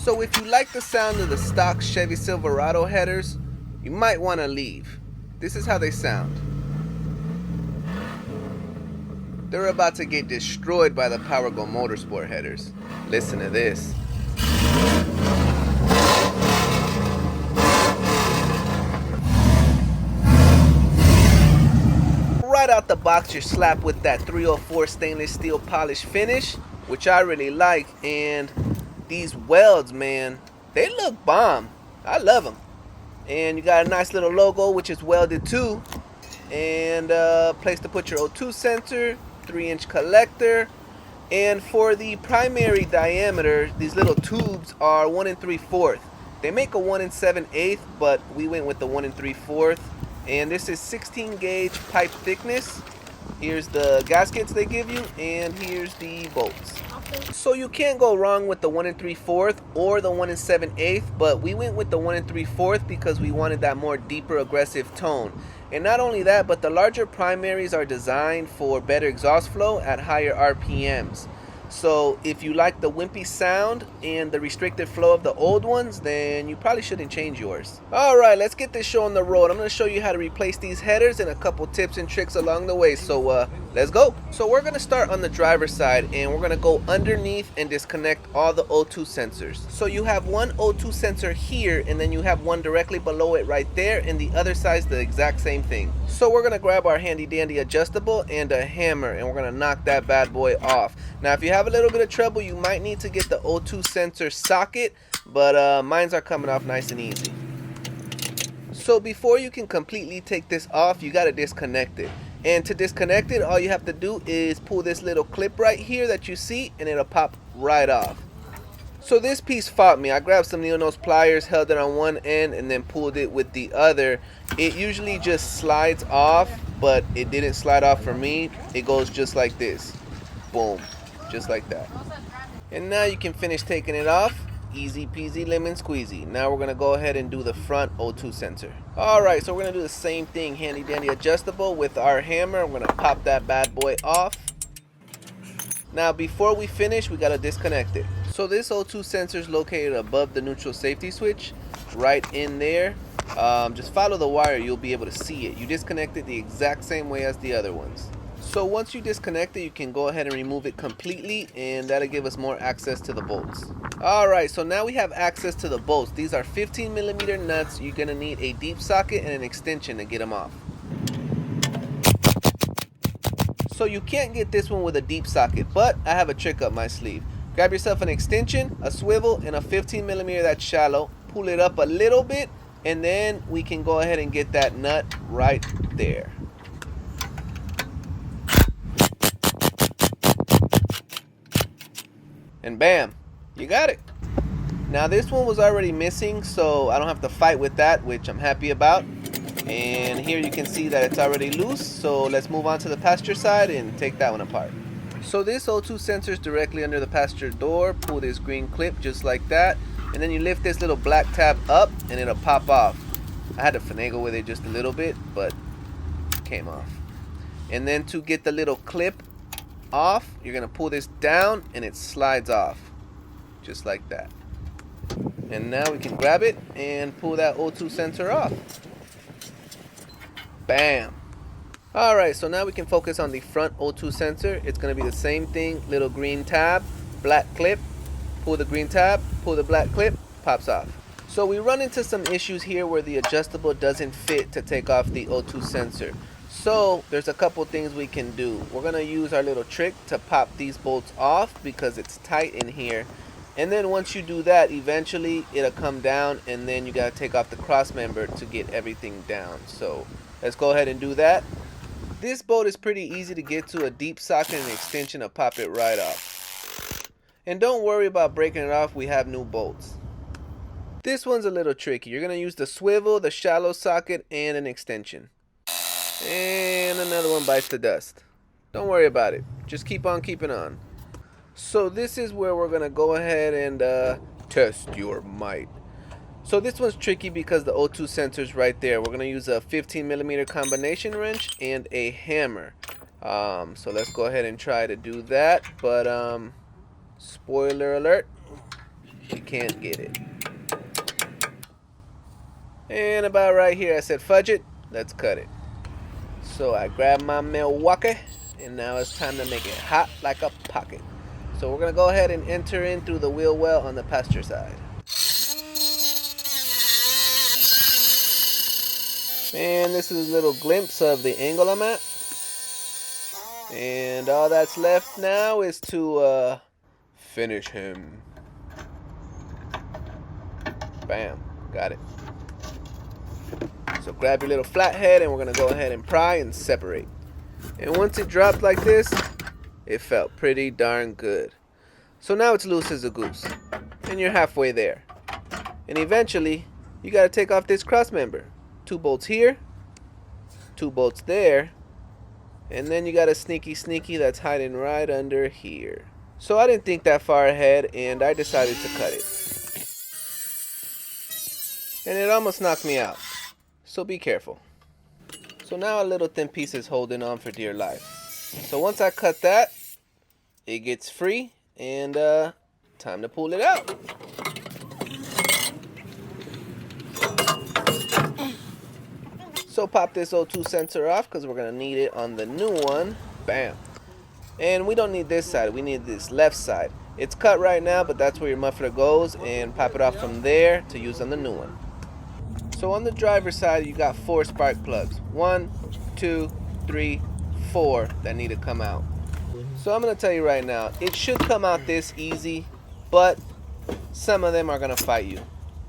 So if you like the sound of the stock Chevy Silverado headers, you might want to leave. This is how they sound. They're about to get destroyed by the PowerGo-Motorsport headers. Listen to this. Right out the box, you're slapped with that 304 stainless steel polish finish, which I really like. And these welds, man, they look bomb. I love them. And you got a nice little logo, which is welded too. And a place to put your O2 sensor, 3-inch collector. And for the primary diameter, these little tubes are 1 3/4. They make a 1 7/8, but we went with the 1 3/4. And this is 16 gauge pipe thickness. Here's the gaskets they give you, and here's the bolts. So you can't go wrong with the 1 3/4 or the 1 7/8, but we went with the 1 3/4 because we wanted that more deeper aggressive tone. And not only that, but the larger primaries are designed for better exhaust flow at higher RPMs. So if you like the wimpy sound and the restricted flow of the old ones, then you probably shouldn't change yours. Alright, let's get this show on the road. I'm going to show you how to replace these headers and a couple tips and tricks along the way. So let's go. So we're going to start on the driver's side, and we're going to go underneath and disconnect all the O2 sensors. So you have one O2 sensor here, and then you have one directly below it right there, and the other side's the exact same thing. So we're going to grab our handy dandy adjustable and a hammer, and we're going to knock that bad boy off. Now if you have a little bit of trouble, you might need to get the O2 sensor socket, but mines are coming off nice and easy. So before you can completely take this off, you got to disconnect it. And to disconnect it, all you have to do is pull this little clip right here that you see, and it'll pop right off. So this piece fought me. I grabbed some needle nose pliers, held it on one end, and then pulled it with the other. It usually just slides off, but it didn't slide off for me. It goes just like this. Boom. Just like that. And now you can finish taking it off. Easy peasy lemon squeezy. Now we're going to go ahead and do the front O2 sensor. Alright, so we're going to do the same thing. Handy dandy adjustable with our hammer. We're going to pop that bad boy off. Now before we finish, we got to disconnect it. So this O2 sensor is located above the neutral safety switch. Right in there. Just follow the wire, you'll be able to see it. You disconnect it the exact same way as the other ones. So once you disconnect it, you can go ahead and remove it completely, and that'll give us more access to the bolts. Alright, so now we have access to the bolts. These are 15mm nuts. You're going to need a deep socket and an extension to get them off. So you can't get this one with a deep socket, but I have a trick up my sleeve. Grab yourself an extension, a swivel, and a 15mm that's shallow. Pull it up a little bit, and then we can go ahead and get that nut right there. And bam, you got it. Now this one was already missing, so I don't have to fight with that, which I'm happy about. And here you can see that it's already loose, so let's move on to the passenger side and take that one apart. So this O2 sensor is directly under the passenger door. Pull this green clip just like that, and then you lift this little black tab up and it'll pop off. I had to finagle with it just a little bit, but it came off. And then to get the little clip off, you're gonna pull this down and it slides off just like that. And now we can grab it and pull that O2 sensor off. Bam. Alright, so now we can focus on the front O2 sensor. It's gonna be the same thing. Little green tab, black clip, pull the green tab, pull the black clip, pops off. So we run into some issues here where the adjustable doesn't fit to take off the O2 sensor. So there's a couple things we can do. We're going to use our little trick to pop these bolts off because it's tight in here. And then once you do that, eventually it'll come down, and then you got to take off the cross member to get everything down. So let's go ahead and do that. This bolt is pretty easy to get to. A deep socket and an extension to pop it right off. And don't worry about breaking it off, we have new bolts. This one's a little tricky. You're going to use the swivel, the shallow socket, and an extension. And another one bites the dust. Don't worry about it. Just keep on keeping on. So this is where we're going to go ahead and test your might. So this one's tricky because the O2 sensor's right there. We're going to use a 15mm combination wrench and a hammer. So let's go ahead and try to do that. But spoiler alert, She can't get it. And about right here, I said, fudge it, let's cut it. So I grab my Milwaukee, and now it's time to make it hot like a pocket. So we're gonna go ahead and enter in through the wheel well on the passenger side. And this is a little glimpse of the angle I'm at. And all that's left now is to finish him. Bam, got it. So grab your little flathead and we're gonna go ahead and pry and separate. And once it dropped like this, it felt pretty darn good. So now it's loose as a goose. And you're halfway there. And eventually, you gotta take off this cross member. 2 bolts here, 2 bolts there, and then you got a sneaky that's hiding right under here. So I didn't think that far ahead and I decided to cut it. And it almost knocked me out. So be careful. So now a little thin piece is holding on for dear life. So once I cut that, it gets free and time to pull it out. So pop this O2 sensor off because we're going to need it on the new one. Bam. And we don't need this side, we need this left side. It's cut right now, but that's where your muffler goes, and pop it off from there to use on the new one. So on the driver's side, you got 4 spark plugs. 1, 2, 3, 4 that need to come out. So I'm going to tell you right now, it should come out this easy, but some of them are going to fight you.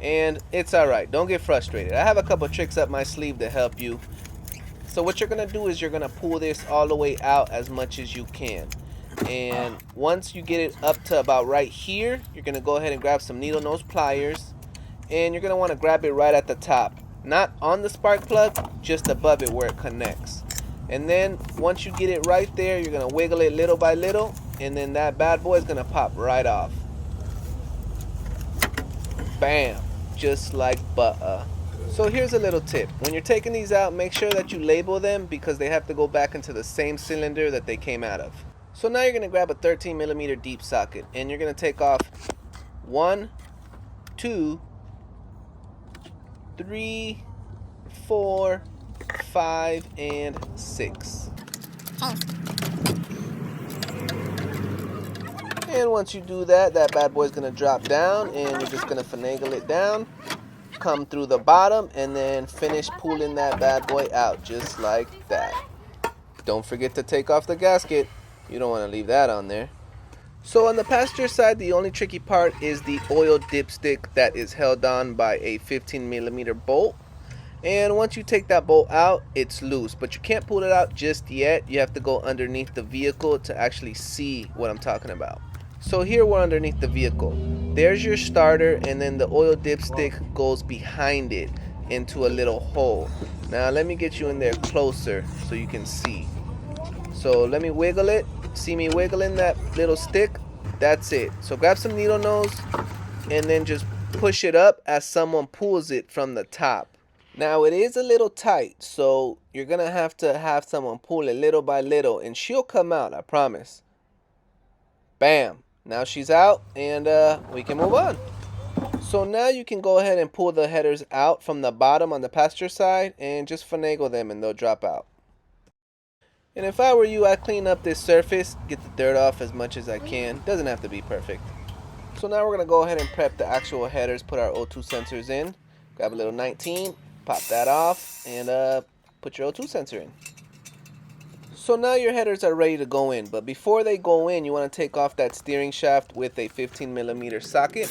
And it's alright, don't get frustrated. I have a couple tricks up my sleeve to help you. So what you're going to do is you're going to pull this all the way out as much as you can. And once you get it up to about right here, you're going to go ahead and grab some needle nose pliers. And you're going to want to grab it right at the top. Not on the spark plug, just above it where it connects. And then once you get it right there, you're going to wiggle it little by little. And then that bad boy is going to pop right off. Bam. Just like butter. So here's a little tip. When you're taking these out, make sure that you label them because they have to go back into the same cylinder that they came out of. So now you're going to grab a 13mm deep socket and you're going to take off 1, 2, 3, 4, 5, and 6. And once you do that, that bad boy is going to drop down and you're just going to finagle it down, come through the bottom, and then finish pulling that bad boy out just like that. Don't forget to take off the gasket. You don't want to leave that on there. So on the passenger side, the only tricky part is the oil dipstick that is held on by a 15mm bolt. And once you take that bolt out, it's loose, but you can't pull it out just yet. You have to go underneath the vehicle to actually see what I'm talking about. So here we're underneath the vehicle. There's your starter, and then the oil dipstick goes behind it into a little hole. Now let me get you in there closer so you can see. So let me wiggle it. See me wiggling that little stick? That's it. So grab some needle nose and then just push it up as someone pulls it from the top. Now it is a little tight, so you're gonna have to have someone pull it little by little, and she'll come out, I promise. Bam. Now she's out, and we can move on. So now you can go ahead and pull the headers out from the bottom on the passenger side and just finagle them and they'll drop out. And if I were you, I'd clean up this surface, get the dirt off as much as I can. Doesn't have to be perfect. So now we're going to go ahead and prep the actual headers, put our O2 sensors in. Grab a little 19, pop that off, and put your O2 sensor in. So now your headers are ready to go in, but before they go in, you want to take off that steering shaft with a 15mm socket.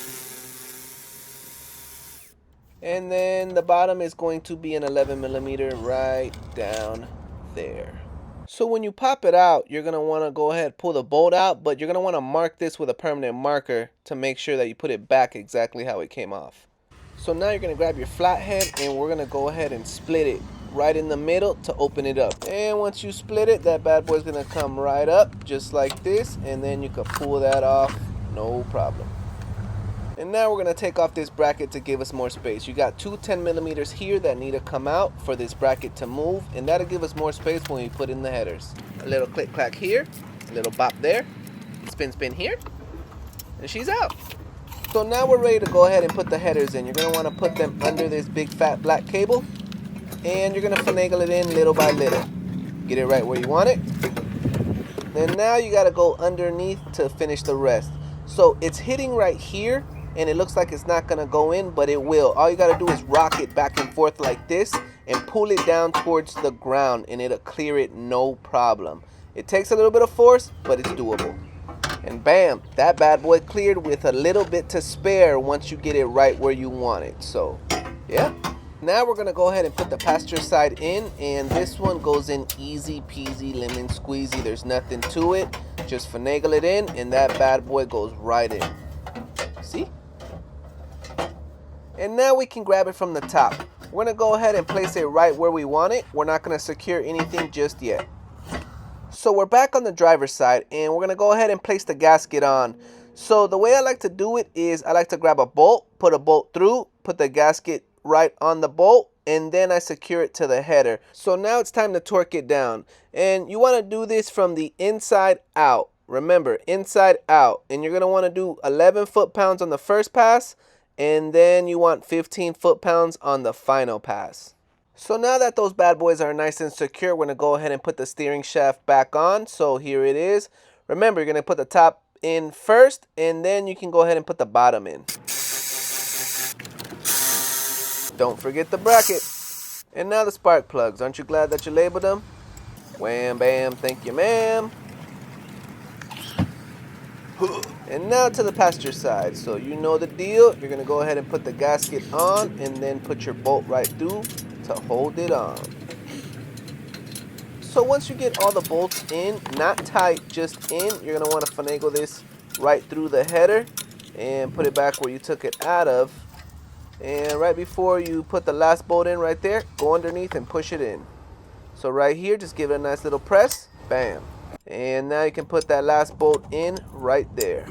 And then the bottom is going to be an 11mm right down there. So when you pop it out, you're going to want to go ahead and pull the bolt out, but you're going to want to mark this with a permanent marker to make sure that you put it back exactly how it came off. So now you're going to grab your flathead and we're going to go ahead and split it right in the middle to open it up. And once you split it, that bad boy's gonna come right up just like this, and then you can pull that off, no problem. And now we're gonna take off this bracket to give us more space. You got 2 10mm here that need to come out for this bracket to move, and that'll give us more space when we put in the headers. A little click clack here, a little bop there, spin spin here, and she's out. So now we're ready to go ahead and put the headers in. You're going to want to put them under this big fat black cable, and you're going to finagle it in little by little. Get it right where you want it. Then now you got to go underneath to finish the rest. So it's hitting right here, and it looks like it's not going to go in, but it will. All you got to do is rock it back and forth like this and pull it down towards the ground, and it'll clear it no problem. It takes a little bit of force, but it's doable. And bam, that bad boy cleared with a little bit to spare once you get it right where you want it. So, yeah. Now we're going to go ahead and put the passenger side in, and this one goes in easy peasy lemon squeezy. There's nothing to it. Just finagle it in, and that bad boy goes right in. See? And now we can grab it from the top. We're going to go ahead and place it right where we want it. We're not going to secure anything just yet. So we're back on the driver's side, and we're going to go ahead and place the gasket on. So the way I like to do it is I like to grab a bolt, put a bolt through, put the gasket right on the bolt, and then I secure it to the header. So now it's time to torque it down. And you want to do this from the inside out. Remember, inside out. And you're going to want to do 11 foot-pounds on the first pass, and then you want 15 foot-pounds on the final pass. So now that those bad boys are nice and secure, we're going to go ahead and put the steering shaft back on. So here it is. Remember, you're going to put the top in first, and then you can go ahead and put the bottom in. Don't forget the bracket. And now the spark plugs. Aren't you glad that you labeled them? Wham, bam, thank you, ma'am. And now to the passenger side. So you know the deal. You're going to go ahead and put the gasket on, and then put your bolt right through to hold it on. So once you get all the bolts in, not tight, just in, you're going to want to finagle this right through the header and put it back where you took it out of. And right before you put the last bolt in right there, go underneath and push it in. So right here, just give it a nice little press. Bam. And now you can put that last bolt in right there.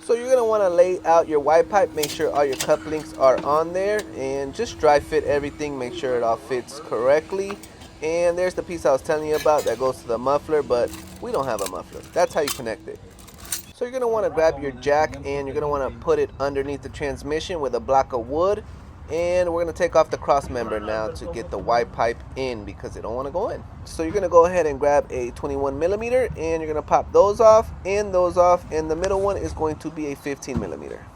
So you're going to want to lay out your Y pipe, make sure all your couplings are on there, and just dry fit everything, make sure it all fits correctly. And there's the piece I was telling you about that goes to the muffler, but we don't have a muffler. That's how you connect it. So you're going to want to grab your jack, and you're going to want to put it underneath the transmission with a block of wood. And we're going to take off the cross member now to get the Y pipe in, because it don't want to go in. So you're going to go ahead and grab a 21 millimeter, and you're going to pop those off, and the middle one is going to be a 15 millimeter.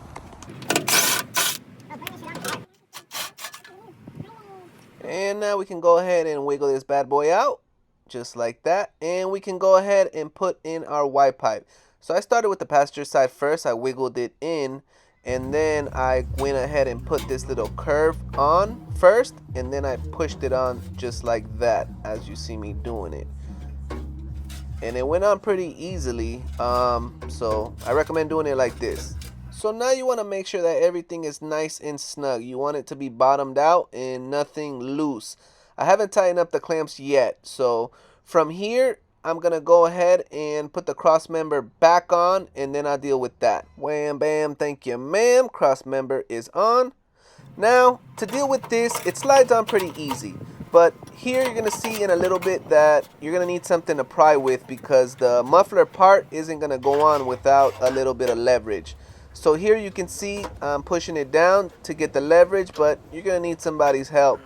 And now we can go ahead and wiggle this bad boy out, just like that. And we can go ahead and put in our Y pipe. So I started with the passenger side first. I wiggled it in, and then I went ahead and put this little curve on first, and then I pushed it on just like that, as you see me doing it. And it went on pretty easily, so I recommend doing it like this. So now you want to make sure that everything is nice and snug. You want it to be bottomed out and nothing loose. I haven't tightened up the clamps yet, so from here I'm going to go ahead and put the cross member back on, and then I'll deal with that. Wham, bam, thank you, ma'am. Cross member is on. Now, to deal with this, it slides on pretty easy. But here you're going to see in a little bit that you're going to need something to pry with, because the muffler part isn't going to go on without a little bit of leverage. So here you can see I'm pushing it down to get the leverage, but you're going to need somebody's help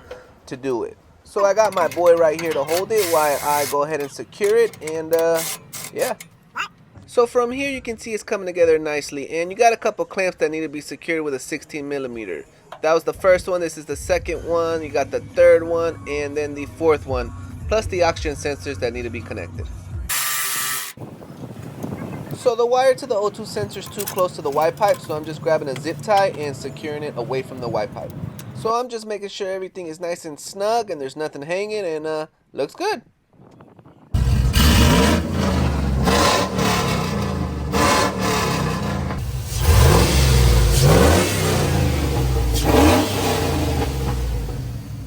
to do it. So I got my boy right here to hold it while I go ahead and secure it, and yeah. So from here you can see it's coming together nicely, and you got a couple clamps that need to be secured with a 16 millimeter. That was the first one. This is the second one. You got the third one, and then the fourth one, plus the oxygen sensors that need to be connected. So the wire to the O2 sensor is too close to the Y pipe, so I'm just grabbing a zip tie and securing it away from the Y pipe. So I'm just making sure everything is nice and snug and there's nothing hanging, and looks good.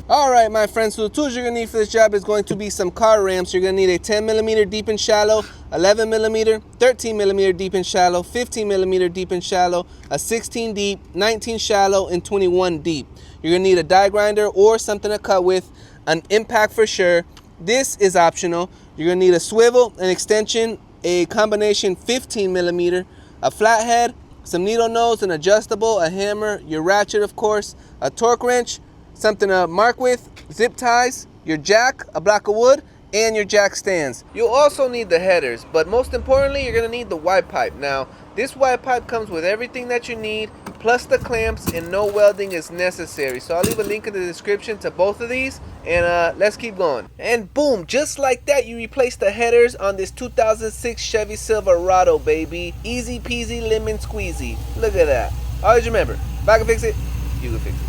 Alright my friends, so the tools you're going to need for this job is going to be some car ramps. You're going to need a 10 millimeter deep and shallow, 11 millimeter, 13 millimeter deep and shallow, 15 millimeter deep and shallow, a 16 deep, 19 shallow, and 21 deep. You're going to need a die grinder or something to cut with, an impact for sure. This is optional. You're going to need a swivel, an extension, a combination 15 millimeter, a flathead, some needle nose, an adjustable, a hammer, your ratchet of course, a torque wrench, something to mark with, zip ties, your jack, a block of wood, and your jack stands. You'll also need the headers, but most importantly you're going to need the Y pipe. Now this Y pipe comes with everything that you need, plus the clamps, and no welding is necessary. So I'll leave a link in the description to both of these, and let's keep going. And boom, just like that, you replace the headers on this 2006 Chevy Silverado, baby. Easy peasy lemon squeezy. Look at that. Always remember, if I can fix it, you can fix it.